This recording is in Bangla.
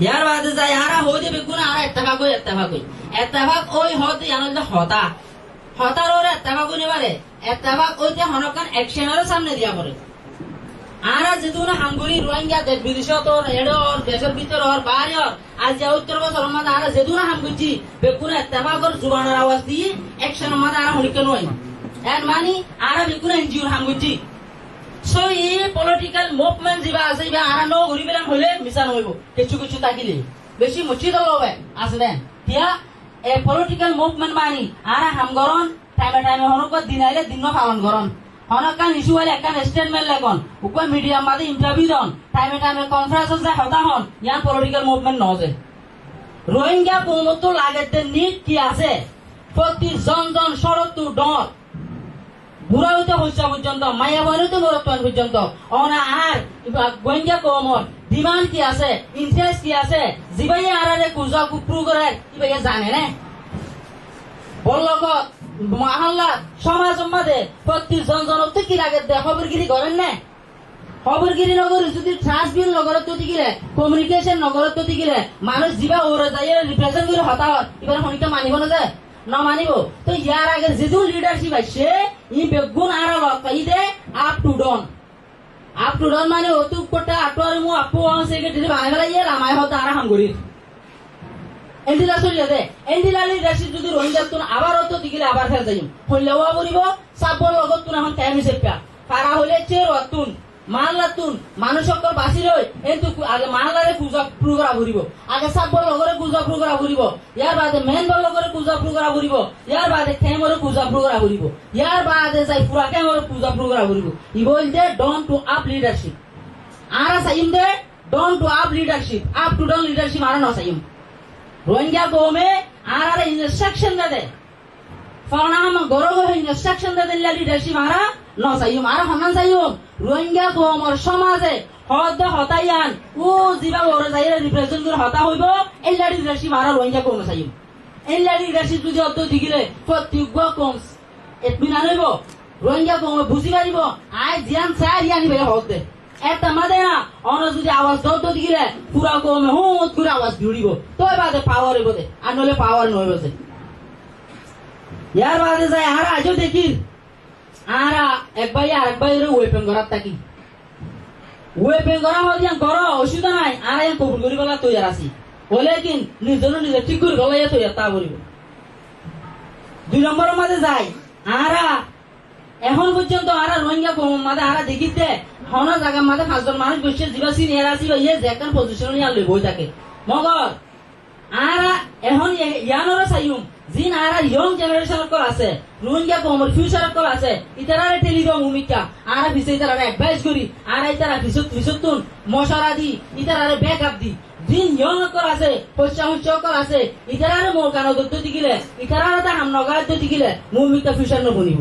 ইয়ার বাদে যায় আরা হইতে বেগুন আর এত্তাফাক ওই হতে আনন্দ হতার ওরে এত্তাফাক নিবারে এত্তাফাক ওইতে হনকান অ্যাকশনের সামনে দিয়া পড়ে আরা যেতুন হাঙ্গুরি রোহিঙ্গা দেশ বিদেশত এডর দেশের ভিতর ওর বাইরে আজ যে উত্তর বছর মধ্যে আরা যেতুন হাঙ্গুজি বেগুন এত্তাফাকর জুবানের আওয়াজ দিয়ে অ্যাকশনের মধ্যে আরা হনিকে নয় এর মানে আরা বেগুন এনজিওর হাঙ্গুজি সো এই পলিটিক্যাল মুভমেন্ট যা আছে বা আরা ন ঘুরি পেলাম হইলে মিশা নহইব কিছু তাকিলে বেশি মুচিত লবে আছে দেন দিয়া এ পলিটিক্যাল মুভমেন্ট মানি আরা হামগরন টাইমে হনক দিনাইলে দিন পালন করন হনকান ইস্যু হলে একটা স্টেটমেন্ট লেখন উপর মিডিয়া মাঝে ইন্টারভিউ দন টাইমে কনফারেন্স যায় হতা হন ইয়ান পলিটিক্যাল মুভমেন্ট নজে রোহিঙ্গা কৌমতো লাগেতে নিট কি আছে প্রতি জন সরত্তু ডর বুড়া হইতে হইসা পর্যন্ত মায়া হইতে মরত্বান পর্যন্ত অনা আর গোয়েঙ্গা কমর ডিমান্ড কি আছে ইন্টারেস্ট কি আছে জিবাই আরারে কুজা কুপ্রু করে ইবাই জানে না বললক মহল্লা সমাজ মাঝে প্রতি জন কি লাগে খবরগিরি করেন না খবরগিরি নগর যদি ট্রান্সবিল নগরত তো গিলে কমিউনিকেশন নগরত তো গিলে মানুষ জিবা ওরে যাই রিপ্রেজেন্ট করে হতা এবার হনিকা মানিব না যায় না মানিব তো ইয়ার আগে যেহেতু লিডারশিপ আছে ই বেগুন আর লকাই দে আপ টু ডন মানে অতুক কোটা আটোয়ার মু আপু সেক্রেটারি বানাইলা ইয়ে রামায় হতা আর হামগরি এন্ডিলা চলিয়া দে এন্ডিলা লিডারশিপ যদি রোহিঙ্গা তুন আবার অত দিগিলে আবার ফের যাইম হইলেও বলিব সাবল লগত তুন এখন টাইম হিসেবে পারা হইলে চের অতুন মাল্লাতুন মানুষ সকল বাসি রই কিন্তু আগে মাল্লারে পূজা প্রোগ্রা ঘুরিব আগে সাবল লগরে পূজা প্রোগ্রা ঘুরিব ইয়ার বাদে মেন বল লগরে পূজা প্রোগ্রা ঘুরিব ইয়ার বাদে খেমরে পূজা প্রোগ্রা ঘুরিব ইয়ার বাদে যাই পুরা খেমরে পূজা প্রোগ্রা ঘুরিব ই বল the down to up leadership আরা সাইম the down to up leadership up to down leadership আরা না সাইম রোহিঙ্গা কমে আরা ইনস্ট্রাকশন দে ফানা আম গরগ ইনস্ট্রাকশন দে লিডারশিপ আরা ন সাইম আরা হমান সাইম রোহিঙ্গা কমর সমাজে হতাইয়ান ও জিবা ওরে যাই রিপ্রেজেন্ট করে হতা হইব এই লিডারশিপ আরা রোহিঙ্গা কম সাইম এই লিডারশিপ যদি অত দিগিলে প্রত্যেক কম এতমিনা নইব রোহিঙ্গা কম বুঝি পারিব আই জিয়ান চাই ইয়ানি বেলে হতে একটা মাদে না অন যদি আওয়াজ দত দিগিলে পুরা কমে হুত করে আওয়াজ দিউড়িব তো বাদে পাওয়ার হইব দে আর নলে পাওয়ার নইব দে ইয়ার বাদে যায় আর আজও দেখি আরা একবার আরেকবার ওয়েপেন করার থাকি ওয়েপেন করা হলে কর অসুবিধা নাই আর কবুল করি বলা তৈরি আছি হলে কি নিজে ঠিক করি বলা তৈরি তা বলিব 2 নম্বরের মাঝে যাই আরা এখন পর্যন্ত আরা রোহিঙ্গা মাঝে আরা দেখিতে হন জায়গার মাঝে 5 জন মানুষ বসে জিবা সিনিয়র আছি ইয়ে যে একটা পজিশন নিয়ে আনলে বই থাকে মগর আরা এখন ইয়ানোর চাইম জিন আরা ইয়ং জেনারেশন কল আছে রোহিঙ্গা কমর ফিউচার কল আছে ইতারারে টেলি দিও ভূমিকা আরা ভিসে ইতারারে অ্যাডভাইস করি আরা ইতারা ভিসতুন মশারা দি ইতারারে ব্যাকআপ দি জিন ইয়ং কল আছে পয়সা কল আছে ইতারারে মোর কানো দত্ত দিগিলে ইতারারে তা হাম নগার দত্ত দিগিলে ভূমিকা ফিউচার ন বনিব